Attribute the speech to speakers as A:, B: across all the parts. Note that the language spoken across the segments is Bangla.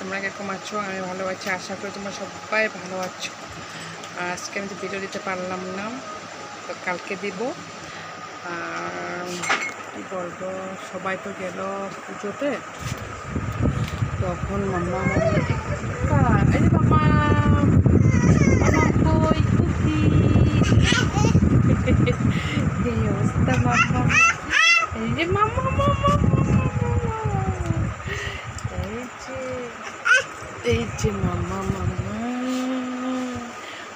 A: তোমরা কিরকম আছো? আমি ভালো আছি, আশা করি তোমরা সবাই ভালো আছো। আজকে আমি তো ভিডিও দিতে পারলাম না, তো কালকে দিব। আর কী বলবো, সবাই তো গেল পুজোতে, তখন মাম্মা এই যে মামা কই কুকি এই অবস্থা মাম্মা, এই যে মাম্মা মাম্মা এই যে মাম্মা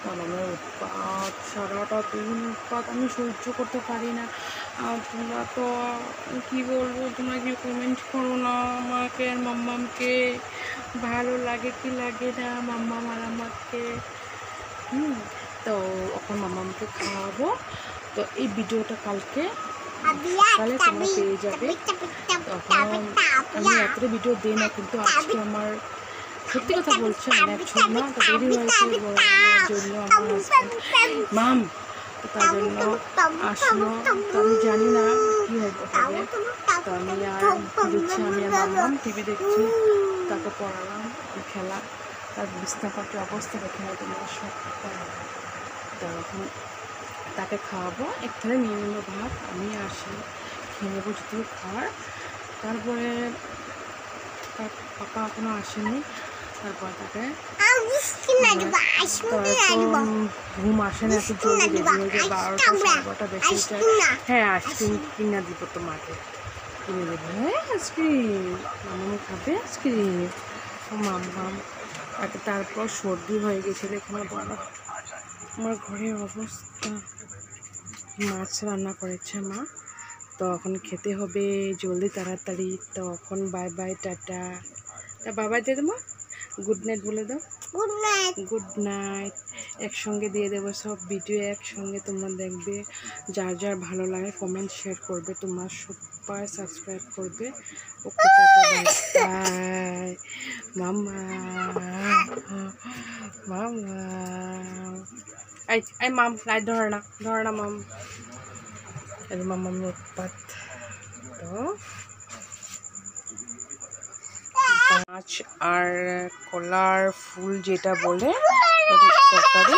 A: মামামের উৎপাত, সারাটা দিন উৎপাত, আমি সহ্য করতে পারি না। আর তোমরা তো কী বলবো, তোমরা কি কমেন্ট করো না আমাকে আর মাম্মামকে, ভালো লাগে কি লাগে না মাম্মাম আর আমাকে। তো এখন মাম্মামকে খাওয়াবো, তো এই ভিডিওটা কালকে সকালে তোমরা পেয়ে যাবে। তখন আমি এতটা ভিডিও দিই না, কিন্তু আজকে আমার সত্যি কথা বলছি অনেক ছোট না, তো দেরি হয়েছে জন্য আমার হাজব্যান্ড মাম, তার জন্য আসলো। তো আমি জানি না কী হবে, তো আমি আর দিচ্ছি, আমি আর মাম্মাম টিভি দেখছি, তাকে পড়ালাম, খেলা, তার বিছনাপত্রের অবস্থা দেখে না তোমরা সব। তো এখন তাকে খাওয়াবো, এক থালে নিয়ে নিল ভাত, আমি আসি খেয়ে নেবো যেটুকু খাওয়ার। তারপরে তার পাপা এখনো আসেনি, তারপর তাকে ঘুম আসে না, একটু জলদি রেডি হয়ে যায়, 12টা 12:30 বেশি যায়। হ্যাঁ, আইসক্রিম কিনে দিব তোমাকে, কিনে দেবো। হ্যাঁ, আইসক্রিম মামামু খাবে আইসক্রিম, ও মাম্মাম। তারপর সর্দি হয়ে গেছিলো, এখানে বলো আমার ঘরের অবস্থা। মাছ রান্না করেছে মা, তো এখন খেতে হবে জলদি তাড়াতাড়ি। তো এখন বাই বাই, টাটা। তা বাবা দিয়ে দেবো, গুড নাইট বলে দাও। Good night, good night. একসঙ্গে দিয়ে দেবো সব ভিডিও একসঙ্গে, তোমরা দেখবে। যার যার ভালো লাগে কমেন্ট শেয়ার করবে, তোমরা সবাই সাবস্ক্রাইব করবে। ওকে, টাটা, বাই বাই মামা মামা। এই মাম লাইট ধরে না মাম, এই মামাম উৎপাত। তো মাছ আর কলার ফুল যেটা বলে তরকারি,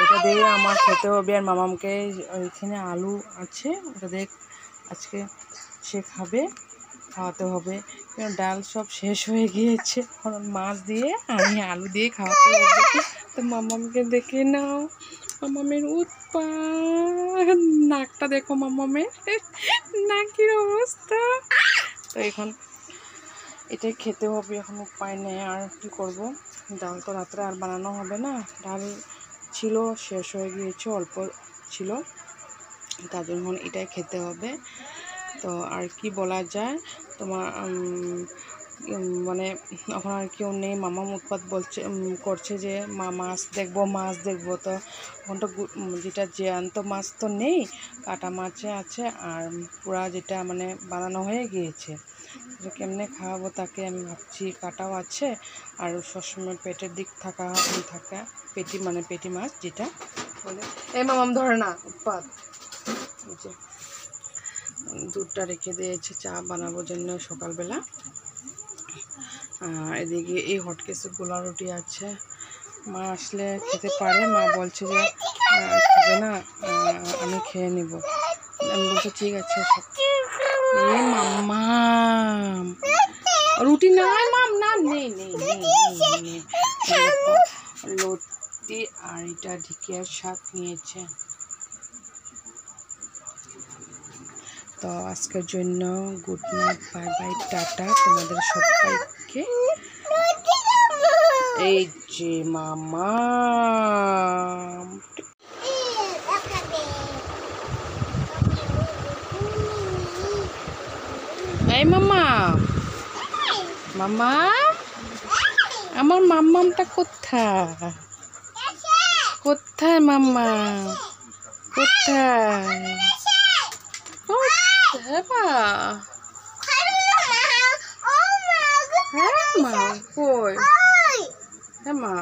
A: ওটা দিয়ে আমার খেতে হবে। আর মামামকে ওইখানে আলু আছে, ওটা দিয়ে আজকে সে খাওয়াতে হবে। ডাল সব শেষ হয়ে গিয়েছে, মাছ দিয়ে আমি আলু দিয়ে খাওয়াতে হবে। তো মামামকে দেখে নাও, মামামের উৎপাত, নাকটা দেখো মামামের, নাকের অবস্থা। তো এখন এটাই খেতে হবে, এখন উপায় নেই, আর কি করব। ডাল তো রাত্রে আর বানানো হবে না, ডাল ছিল শেষ হয়ে গিয়েছে, অল্প ছিল, তার জন্য এটাই খেতে হবে। তো আর কি বলা যায়, তোমার মানে এখন আর কেউ নেই, মামা উৎপাত করছে যে মাছ দেখবো। তো এখন তো যেটা জ্যান্ত মাছ তো নেই, কাটা মাছে আছে, আর পুরা যেটা মানে বানানো হয়ে গিয়েছে। কেমনে খাওয়াবো তাকে, আমি ভাবছি। কাটাও আছে, আর সবসময় পেটের দিক থাকা পেটি মাছ যেটা বলে। এই মামাম ধরে না, উৎপাত। যে দুধটা রেখে দিয়েছে চা বানানোর জন্য সকালবেলা। এদিকে এই হটকেসে গোলা রুটি আছে, মা আসলে খেতে পারে। মা বলছে যে খাবে না, আমি খেয়ে নিব। আমি বলছি ঠিক আছে। মাম্মা রুটি নাই মাম, না নেই লতি, আর এটা ঢেকিয়ার শাক নিয়েছে। তো আজকের জন্য good night, bye bye, tata তোমাদের সবাইকে। এই যে মামা, এই মামা আমার মাম্মামটা কোথায় মাম্মা, কোথায়? হ্যাঁ মা, কই? হ্যাঁ মা,